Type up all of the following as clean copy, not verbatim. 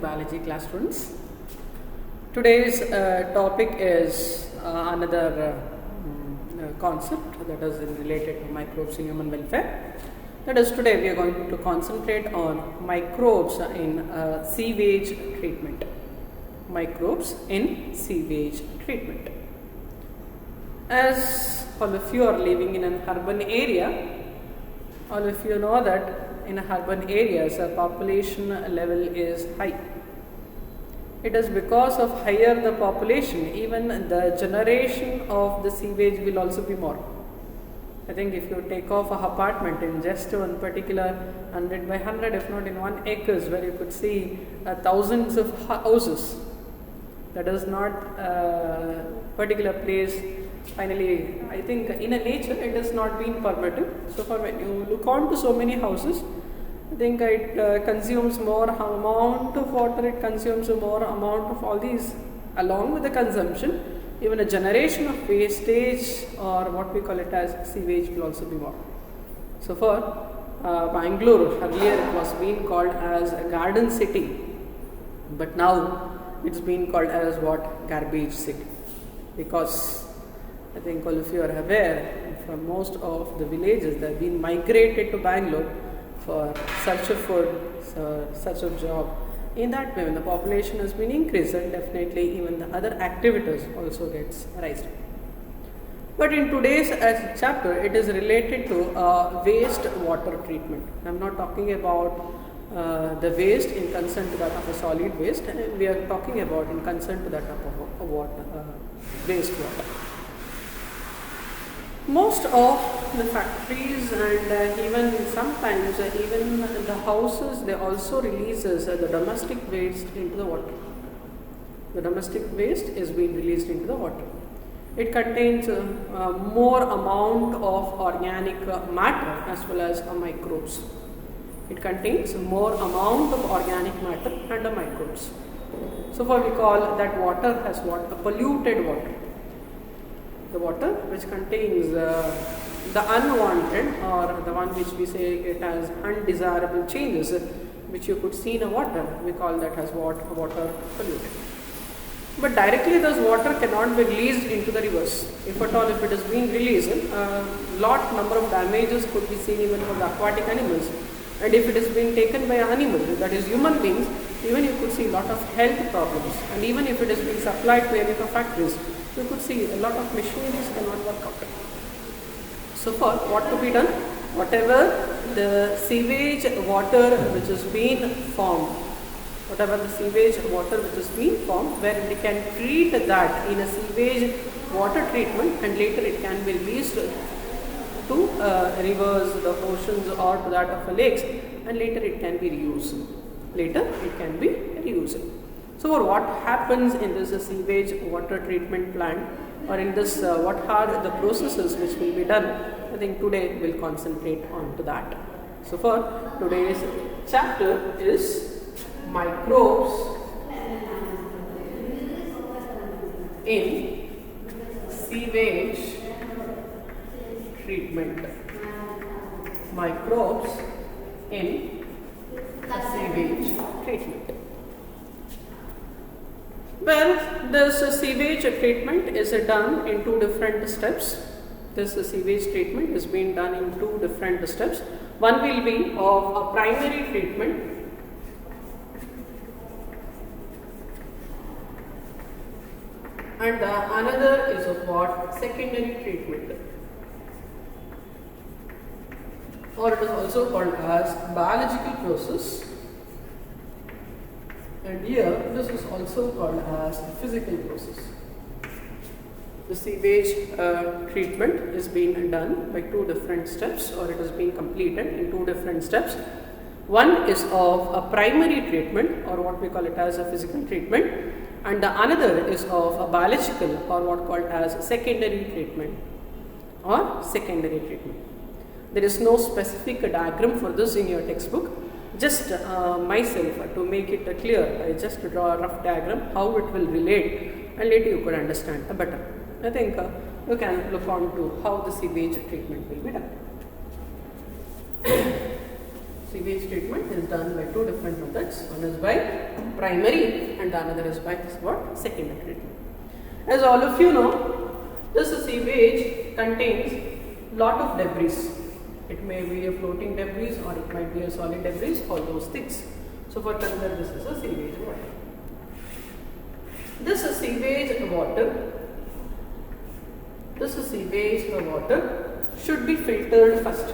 biology class students. Today's topic is another concept that is related to microbes in human welfare. That is, today we are going to concentrate on microbes in sewage treatment. Microbes in sewage treatment. As all of you are living in an urban area, all of you know that in urban areas the population level is high. It is because of higher the population, even the generation of the sewage will also be more. I think if you take off an apartment in just one particular 100 by 100, if not in 1 acres, where you could see thousands of houses, that is not a particular place. Finally, I think in a nature it has not been permitted. So for when you look on to so many houses, I think it consumes more amount of water, it consumes more amount of all these. Along with the consumption, even a generation of wastage, or what we call it as sewage, will also be more. So for Bangalore, earlier it was being called as a garden city, but now it's been called as what? Garbage city. Because I think all of you are aware, from most of the villages they have been migrated to Bangalore for search of food, search of job. In that way, when the population has been increased, then definitely even the other activities also gets raised. But in today's chapter, it is related to waste water treatment. I am not talking about the waste in concern to that of a solid waste. We are talking about in concern to that of waste water. Most of the factories and even sometimes even the houses, they also releases the domestic waste into the water. The domestic waste is being released into the water. It contains more amount of organic matter as well as microbes. It contains more amount of organic matter and microbes. So for we call that water as what? A polluted water. The water which contains the unwanted, or the one which we say it has undesirable changes which you could see in a water, we call that as what? Water polluted. But directly those water cannot be released into the rivers. If at all, if it is being released, lot number of damages could be seen even for the aquatic animals. And if it is being taken by an animal, that is human beings, even you could see a lot of health problems. And even if it is being supplied to any of the factories, you could see a lot of machineries cannot work out. So for what to be done? Whatever the sewage water which is being formed, whatever the sewage water which is being formed, where we can treat that in a sewage water treatment, and later it can be released to rivers, the oceans, or to that of lakes, and later it can be reused. Later it can be reused. So what happens in this sewage water treatment plant, or in this what are the processes which will be done? I think today we'll concentrate on to that. So for today's chapter is microbes in sewage treatment. Microbes in sewage treatment. Well, this sewage treatment is done in two different steps. This sewage treatment is being done in two different steps. One will be of a primary treatment, and another is of what? Secondary treatment, or it is also called as biological process. And here, this is also called as physical process. The sewage treatment is being done by two different steps, or it is being completed in two different steps. One is of a primary treatment, or what we call it as a physical treatment, and the another is of a biological, or what called as secondary treatment, or secondary treatment. There is no specific diagram for this in your textbook. Just myself, to make it clear, I just draw a rough diagram how it will relate, and later you could understand better. I think you can look on to how the sewage treatment will be done. sewage treatment is done by two different methods. One is by primary and the another is by what? Secondary treatment. As all of you know, this sewage contains lot of debris. It may be a floating debris or it might be a solid debris, all those things. So for consider this is a sewage water. This is sewage water. This is sewage water should be filtered first.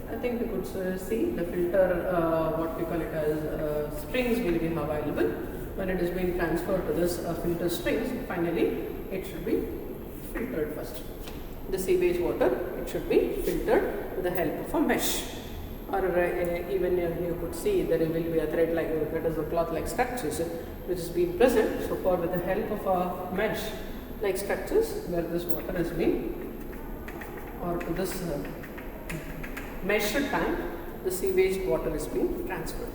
I think you could see the filter, what we call it as strings will be available. When it is being transferred to this filter strings, finally it should be filtered first. The sewage water, it should be filtered with the help of a mesh, or even you could see there will be a thread like that is a cloth like structures which is being present. So for with the help of a mesh like structures where this water is being, or to this mesh tank, the sewage water is being transferred.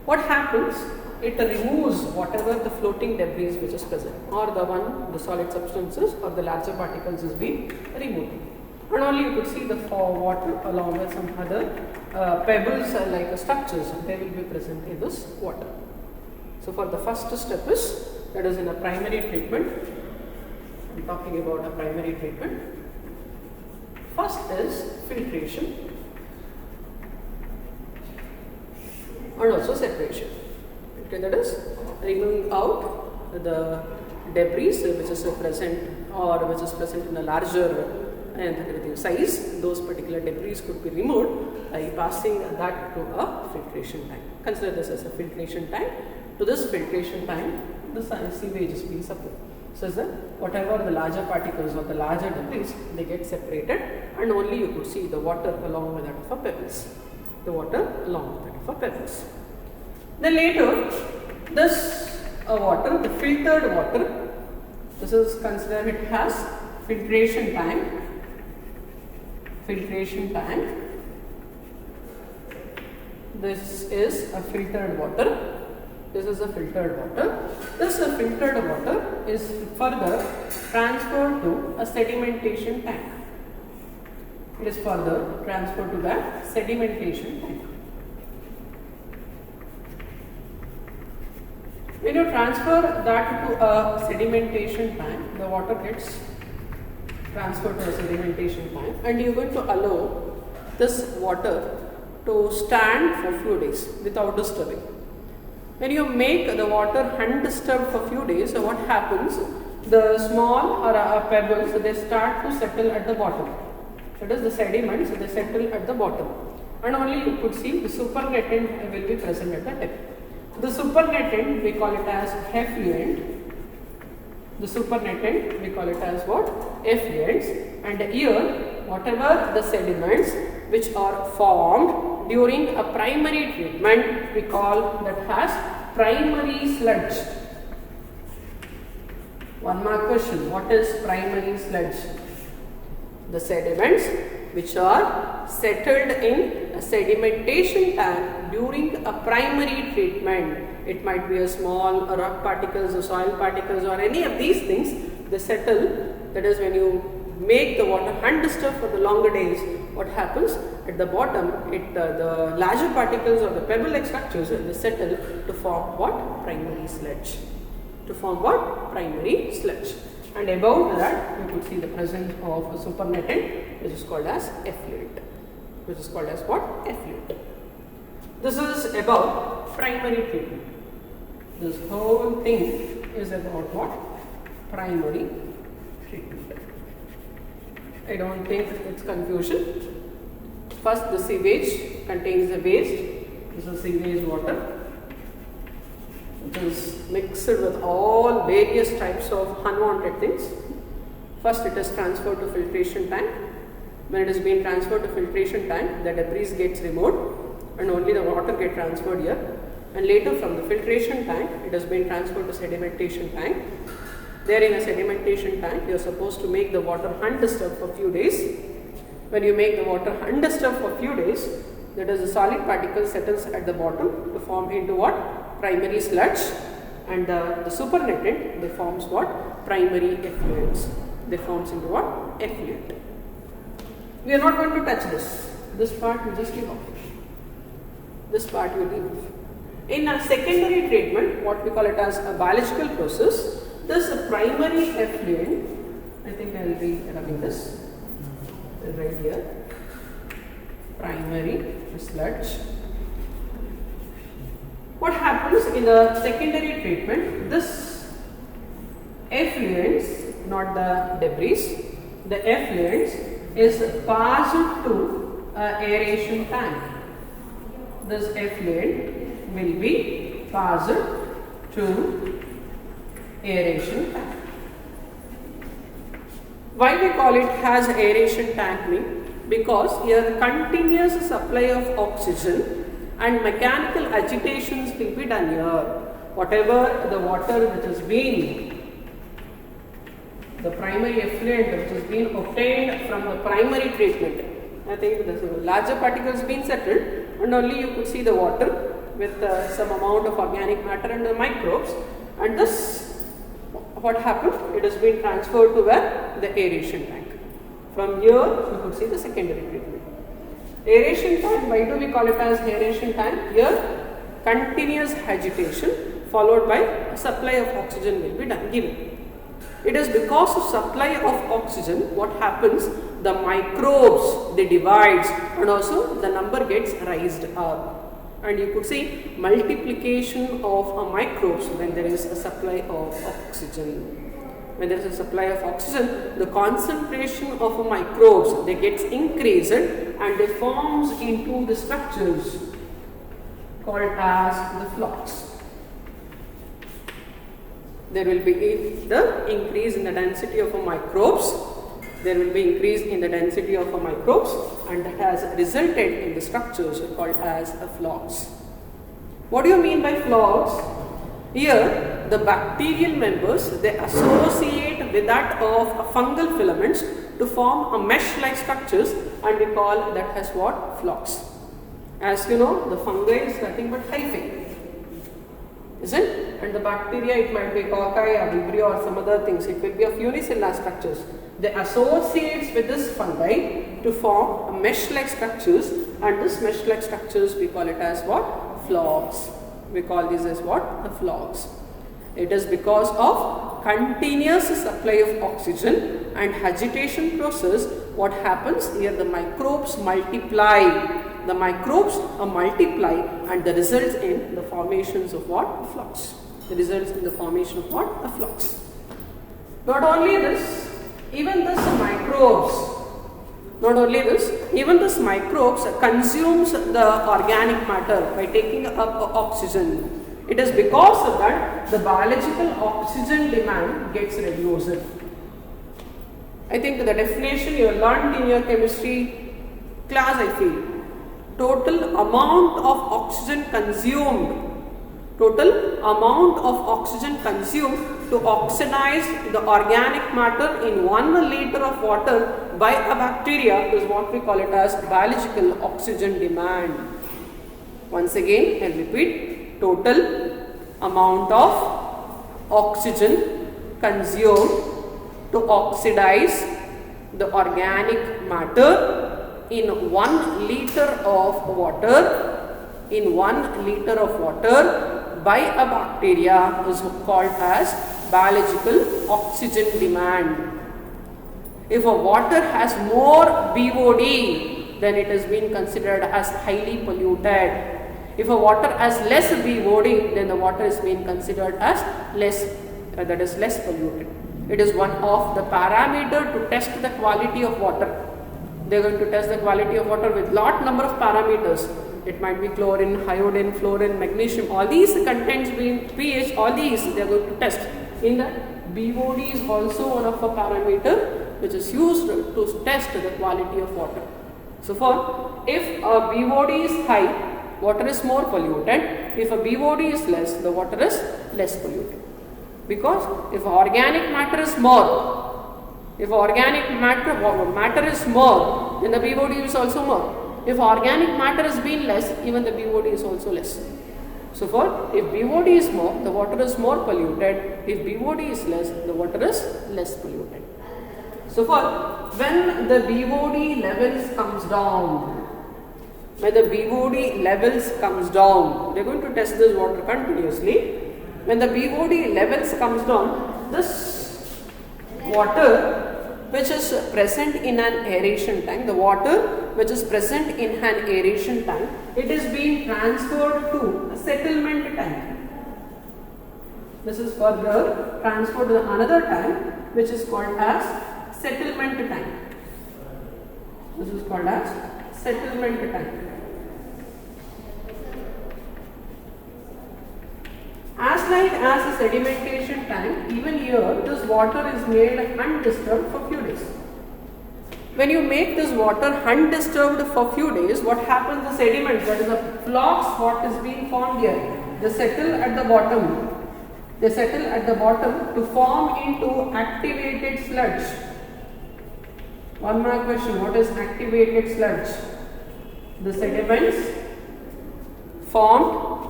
What happens? It removes whatever the floating debris which is present, or the solid substances or the larger particles is being removed. And only you could see the water along with some other pebbles like structures, they will be present in this water. So for the first step is, that is in a primary treatment. I am talking about a primary treatment. First is filtration and also separation. Okay, that is removing out the debris which is present or which is present in a larger size. Those particular debris could be removed by passing that to a filtration tank. Consider this as a filtration tank. To this filtration tank, the sewage is being supplied. So that whatever the larger particles or the larger debris, they get separated, and only you could see the water along with that of a pebbles. The water along with that of a pebbles. Then later, this water, the filtered water, this is considered, it has filtration tank. Filtration tank. This is a filtered water. This is a filtered water. This filtered water is further transferred to a sedimentation tank. It is further transferred to the sedimentation tank. When you transfer that to a sedimentation tank, the water gets transferred to a sedimentation tank, and you are going to allow this water to stand for few days without disturbing. When you make the water undisturbed for few days, so what happens? The small or pebbles, they start to settle at the bottom. That is the sediments, they settle at the bottom, and only you could see the supernatant will be present at the tip. The supernatant, we call it as effluent. The supernatant, we call it as what? Effluents. And here, whatever the sediments which are formed during a primary treatment, we call that as primary sludge. One more question, what is primary sludge? The sediments which are settled in a sedimentation tank during a primary treatment. It might be a small rock particles or soil particles or any of these things, they settle. That is, when you make the water undisturbed for the longer days, what happens? At the bottom, the larger particles or the pebble-like structures, they settle to form what? Primary sludge. To form what? Primary sludge. And above that, you could see the presence of a supernatant, which is called as effluent. Which is called as what? Effluent. This is about primary treatment. This whole thing is about what? Primary treatment. I don't think it's confusion. First, the sewage contains the waste. This is sewage water. It is mixed with all various types of unwanted things. First, it is transferred to filtration tank. When it is being transferred to filtration tank, the debris gets removed and only the water gets transferred here. And later from the filtration tank, it has been transferred to sedimentation tank. There in a sedimentation tank, you are supposed to make the water undisturbed for few days. When you make the water undisturbed for few days, that is, the solid particle settles at the bottom to form into what? Primary sludge, and the supernatant, they forms what? Primary effluents. They forms into what? Effluent. We are not going to touch this. This part we just leave off. This part you remove. In a secondary treatment, what we call it as a biological process, this primary effluent, I think I will be rubbing this right here, primary sludge. What happens in the secondary treatment, this effluents, not the debris, the effluents is passed to an aeration tank. This effluent will be passed to aeration tank. Why we call it as aeration tank mean? Because here the continuous supply of oxygen and mechanical agitations will be done here. Whatever the water which has been, the primary effluent which has been obtained from the primary treatment, I think the larger particles being settled and only you could see the water with some amount of organic matter and the microbes, and this, what happened, it has been transferred to where? The aeration tank. From here you could see the secondary treatment. Aeration tank, why do we call it as aeration tank? Here continuous agitation followed by a supply of oxygen will be done, given. It is because of supply of oxygen, what happens, the microbes, they divides and also the number gets raised up. And you could see multiplication of microbes when there is a supply of oxygen. When there is a supply of oxygen, the concentration of microbes, they gets increased and they forms into the structures called as the flocks. There will be the increase in the density of microbes. There will be increase in the density of microbes, and that has resulted in the structures called as flocks. What do you mean by flocks? Here, the bacterial members, they associate with that of fungal filaments to form a mesh-like structures, and we call that as what? Flocks. As you know, the fungi is nothing but hyphae, isn't? And the bacteria, it might be cocci or vibrio or some other things. It will be of unicellular structures. They associate with this fungi to form a mesh-like structures, and this mesh-like structures we call it as what? Flocks. We call these as what? The flocks. It is because of continuous supply of oxygen and agitation process. What happens here? The microbes multiply. The microbes multiply, and the results in the formations of what? Flocks. The results in the formation of what? The flocks. Not only this, even this microbes consumes the organic matter by taking up oxygen. It is because of that the biological oxygen demand gets reduced. I think the definition you learned in your chemistry class, I feel. Total amount of oxygen consumed to oxidize the organic matter in 1 liter of water by a bacteria is what we call it as biological oxygen demand. Once again, I will repeat, total amount of oxygen consumed to oxidize the organic matter in 1 liter of water, by a bacteria is called as biological oxygen demand. If a water has more BOD, then it has been considered as highly polluted. If a water has less BOD, then the water is being considered as less polluted. It is one of the parameter to test the quality of water. They are going to test the quality of water with lot number of parameters. It might be chlorine, iodine, fluorine, magnesium, all these contents being pH, all these they are going to test. In the BOD is also one of a parameter which is used to test the quality of water. So if a BOD is high, water is more polluted. If a BOD is less, the water is less polluted. Because if organic matter is more, matter is more, then the BOD is also more. If organic matter has been less, even the BOD is also less. So if BOD is more, the water is more polluted. If BOD is less, the water is less polluted. So when the BOD levels comes down, when the BOD levels comes down, they are going to test this water continuously. When the BOD levels comes down, this water which is present in an aeration tank, the water which is present in an aeration tank, it is being transferred to a settlement tank. This is further transferred to another tank which is called as settlement tank. This is called as settlement tank. As like as a sedimentation tank, even here this water is made undisturbed for few days. When you make this water undisturbed for few days, what happens? The sediments, that is the flocks, what is being formed here, they settle at the bottom. They settle at the bottom to form into activated sludge. One more question, what is activated sludge? The sediments formed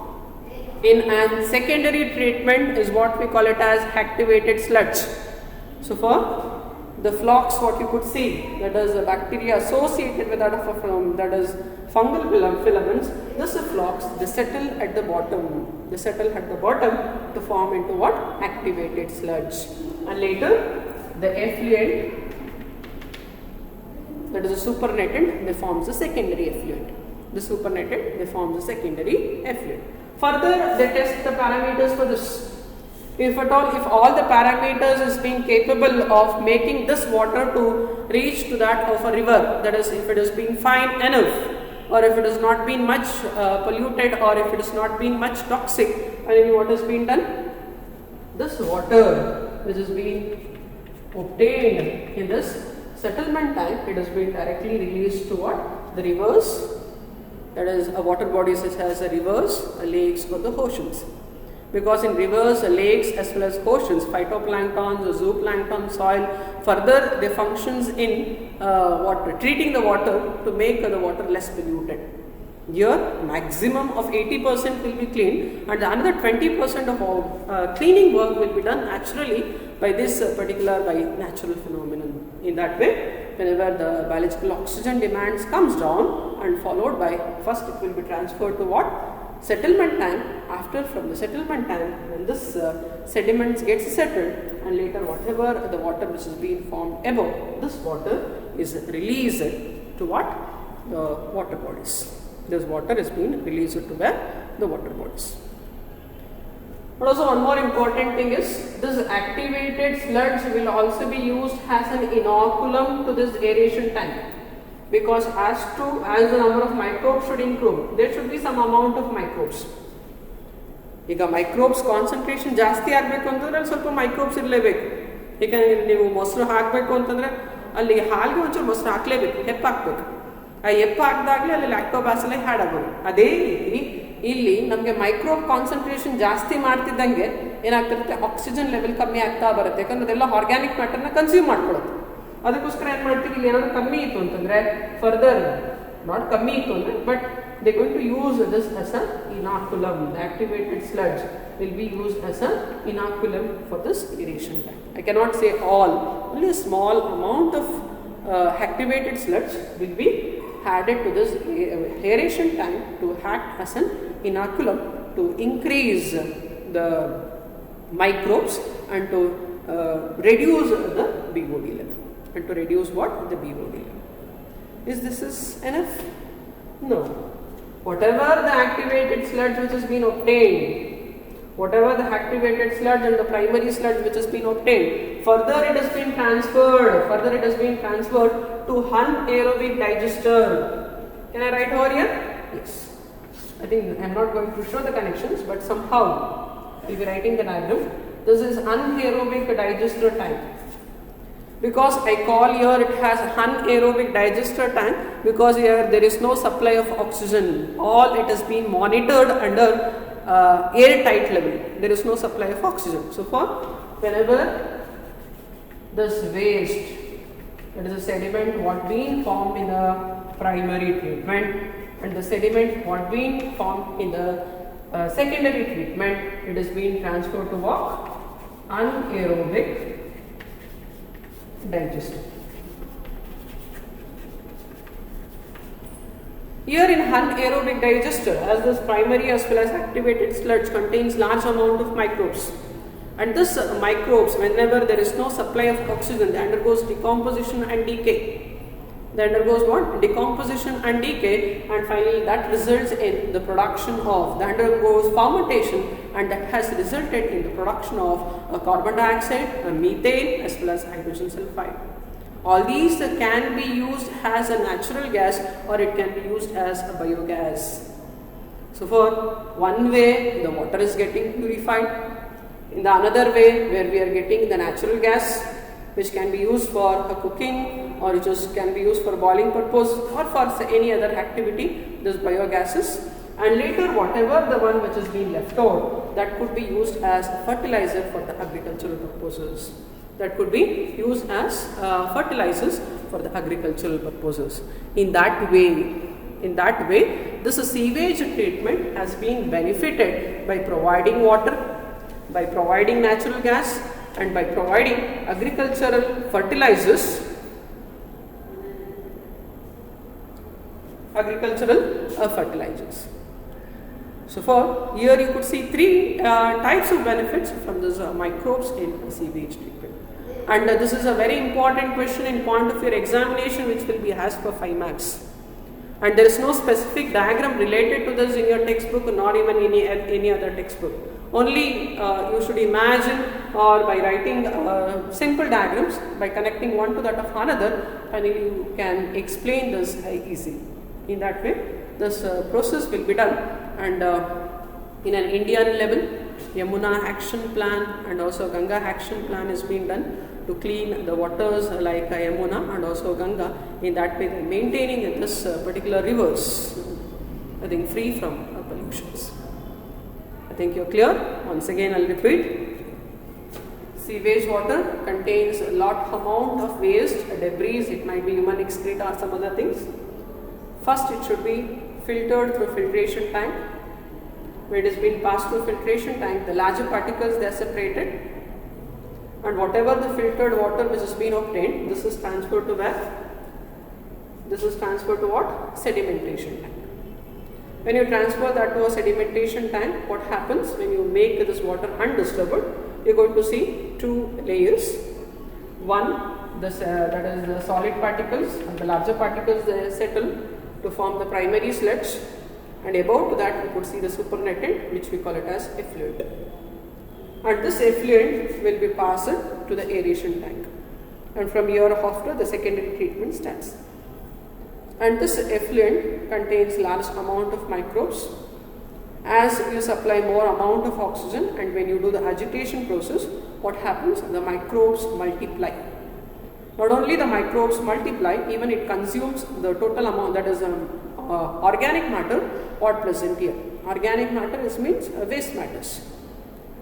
in a secondary treatment is what we call it as activated sludge. So for the flocks, what you could see, that is the bacteria associated with that is fungal filaments, this flocks, they settle at the bottom. They settle at the bottom to form into what? Activated sludge. And later the effluent, that is a supernatant, they forms the secondary effluent. The supernatant, they form the secondary effluent. Further, they test the parameters for this. If at all, if all the parameters is being capable of making this water to reach to that of a river, that is, if it is being fine enough, or if it has not been much polluted, or if it has not been much toxic, and what has been done? This water which is being obtained in this settlement tank, it has been directly released to what? The rivers, that is a water body such as the rivers, the lakes or the oceans. Because in rivers, lakes as well as oceans, phytoplankton, the zooplankton, soil, further they functions in treating the water to make the water less polluted. Here maximum of 80% will be cleaned, and another 20% of cleaning work will be done naturally by this by natural phenomenon. In that way, whenever the biological oxygen demands comes down, and followed by, first it will be transferred to what? Settlement tank. After from the settlement tank, when this sediments gets settled, and later whatever the water which is being formed above, this water is released to what? The water bodies. This water is being released to where? The water bodies. But also one more important thing is, this activated sludge will also be used as an inoculum to this aeration tank. Because as the number of microbes should improve, there should be some amount of microbes. ಈಗ microbes concentration ಜಾಸ್ತಿ ಆಗಬೇಕು ಅಂತಂದ್ರೆ ಅಲ್ಲಿ ಸ್ವಲ್ಪ microbes ಇರಲೇಬೇಕು. ಈಗ ನೀವು ಮೊಸರು ಹಾಕಬೇಕು ಅಂತಂದರೆ ಅಲ್ಲಿ ಹಾಲಿಗೆ ಒಂಚೂರು ಮೊಸರು ಹಾಕಲೇಬೇಕು, ಹೆಪ್ಪು ಹಾಕಬೇಕು. ಆ ಹೆಪ್ಪು ಹಾಕಿದಾಗಲೇ ಅಲ್ಲಿ ಲ್ಯಾಕ್ಟೋಬ್ಯಾಸಿಲೈ ಹ್ಯಾಡ್ ಆಗೋದು. ಅದೇ ರೀತಿ ಇಲ್ಲಿ ನಮಗೆ ಮೈಕ್ರೋಬ್ ಕಾನ್ಸಂಟ್ರೇಷನ್ ಜಾಸ್ತಿ ಮಾಡ್ತಿದ್ದಂಗೆ ಏನಾಗ್ತಿರುತ್ತೆ, ಆಕ್ಸಿಜನ್ ಲೆವೆಲ್ ಕಮ್ಮಿ ಆಗ್ತಾ ಬರುತ್ತೆ. ಯಾಕಂದ್ರೆ ಅದೆಲ್ಲ ಆರ್ಗ್ಯಾನಿಕ್ ಮ್ಯಾಟರ್ನ ಕನ್ಸ್ಯೂಮ್ ಮಾಡ್ಕೊಳ್ಳುತ್ತೆ. ಅದಕ್ಕೋಸ್ಕರ ಏನು ಮಾಡ್ತೀವಿ, ಇಲ್ಲಿ ಏನಾದರೂ ಕಮ್ಮಿ ಇತ್ತು ಅಂತಂದರೆ ಫರ್ದರ್ ನಾಟ್ ಕಮ್ಮಿ ಇತ್ತು ಅಂದರೆ, but they are going to use this as an inoculum. The activated sludge will be used as an inoculum for this aeration tank. I cannot say all, only a small amount of activated sludge will be added to this aeration tank to act as an inoculum to increase the microbes and to reduce the BOD level. And to reduce what? The BOD level. Is this enough? No. Whatever the activated sludge which has been obtained, whatever the activated sludge and the primary sludge which has been obtained, further it has been transferred to anaerobic digester. Can I write over here? Yes. I think I am not going to show the connections, but somehow I will be writing the diagram. This is anaerobic digester tank. Because I call here it has anaerobic digester tank, because here there is no supply of oxygen. All it has been monitored under airtight level. There is no supply of oxygen. So for whenever this waste, that is a sediment what been formed in the primary treatment, and the sediment what been formed in the secondary treatment, it is being transferred to what? Anaerobic digester. Here in anaerobic digester, as this primary as well as activated sludge contains large amount of microbes, and this microbes, whenever there is no supply of oxygen, they undergoes decomposition and decay. They undergoes what? Decomposition and decay, and finally that results in the production of, that undergoes fermentation, and that has resulted in the production of carbon dioxide, methane as well as hydrogen sulfide. All these can be used as a natural gas, or it can be used as a biogas. So for one way the water is getting purified, in the another way where we are getting the natural gas, which can be used for cooking, or it just can be used for boiling purpose, or for any other activity, this biogases. And later whatever the one which is being left out, that could be used as a fertilizer for the agricultural purposes. That could be used as fertilizers for the agricultural purposes. In that way, this sewage treatment has been benefited by providing water, by providing natural gas, and by providing agricultural fertilizers. So for here you could see three types of benefits from these microbes in sewage treatment. And this is a very important question in point of your examination, which will be asked for 5 marks. And there is no specific diagram related to this in your textbook, nor even any other textbook. Only you should imagine, or by writing simple diagrams, by connecting one to that of another, and you can explain this easily. In that way, this process will be done, and in an Indian level, Yamuna action plan and also Ganga action plan is being done to clean the waters like Yamuna and also Ganga. In that way, maintaining this particular rivers, I think, free from pollutions. I think you're clear. Once again, I'll repeat. Sewage water contains a lot amount of waste, debris. It might be human excreta or some other things. First, it should be filtered through filtration tank. When it is being passed through filtration tank, the larger particles, they are separated, and whatever the filtered water which has been obtained, this is transferred to where? This is transferred to what? Sedimentation tank. When you transfer that to a sedimentation tank, what happens when you make this water undisturbed? You're going to see 2 layers. One, that is the solid particles, and the larger particles, they settle to form the primary sludge, and above that you could see the supernatant, which we call it as effluent. And this effluent will be passed to the aeration tank, and from here after the secondary treatment starts. And this effluent contains large amount of microbes. As you supply more amount of oxygen, and when you do the agitation process, what happens? The microbes multiply. Not only the microbes multiply, even it consumes the total amount, that is organic matter, what present here. Organic matter means waste matters.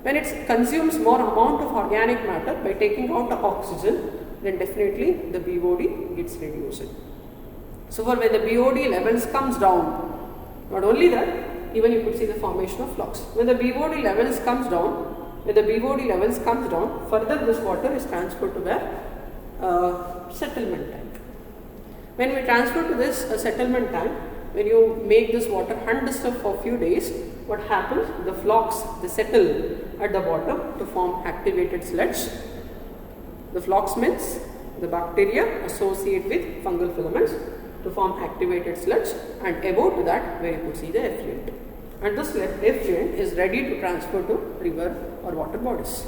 When it consumes more amount of organic matter by taking out the oxygen, then definitely the BOD gets reduced. So for when the BOD levels comes down, not only that, even you could see the formation of flux. When the BOD levels comes down, further this water is transferred to where? Settlement tank. When we transfer to this settlement tank, when you make this water undisturbed for a few days, what happens? The flocks, they settle at the bottom to form activated sludge. The flocks means the bacteria associate with fungal filaments to form activated sludge, and above to that where you could see the effluent. And this effluent is ready to transfer to river or water bodies.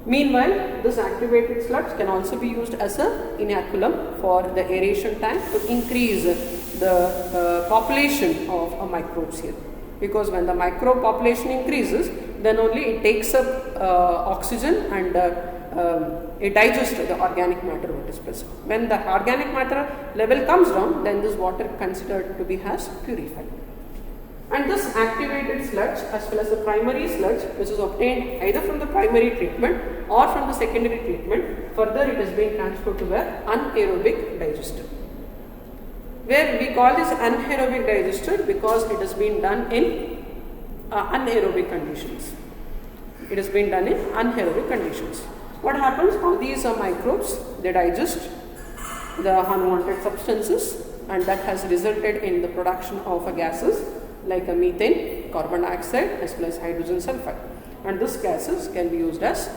Meanwhile, this activated sludge can also be used as an inoculum for the aeration tank to increase the population of microbes here. Because when the microbe population increases, then only it takes up oxygen and it digests the organic matter what is present. When the organic matter level comes down, then this water considered to be as purified. And this activated sludge as well as the primary sludge, which is obtained either from the primary treatment or from the secondary treatment, further it is being transferred to where? Anaerobic digester. Where we call this anaerobic digester because it has been done in anaerobic conditions. It has been done in anaerobic conditions. What happens? All these microbes, they digest the unwanted substances, and that has resulted in the production of gases like methane, carbon dioxide as well as hydrogen sulfide, and these gases can be used as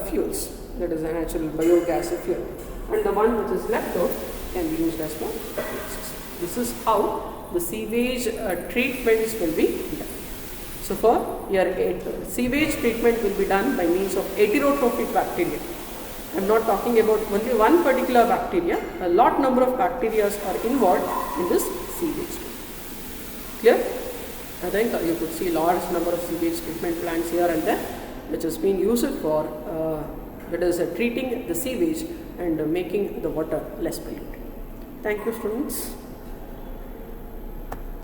fuels, that is a natural biogas fuel, and the one which is left out can be used as fertilizers. This is how the sewage treatments will be done. So for your sewage treatment will be done by means of heterotrophic bacteria. I am not talking about only one particular bacteria, a lot number of bacteria are involved in this sewage. Clear? I think you could see large number of sewage treatment plants here and there, which is being used for treating the sewage and making the water less polluted. Thank you, students.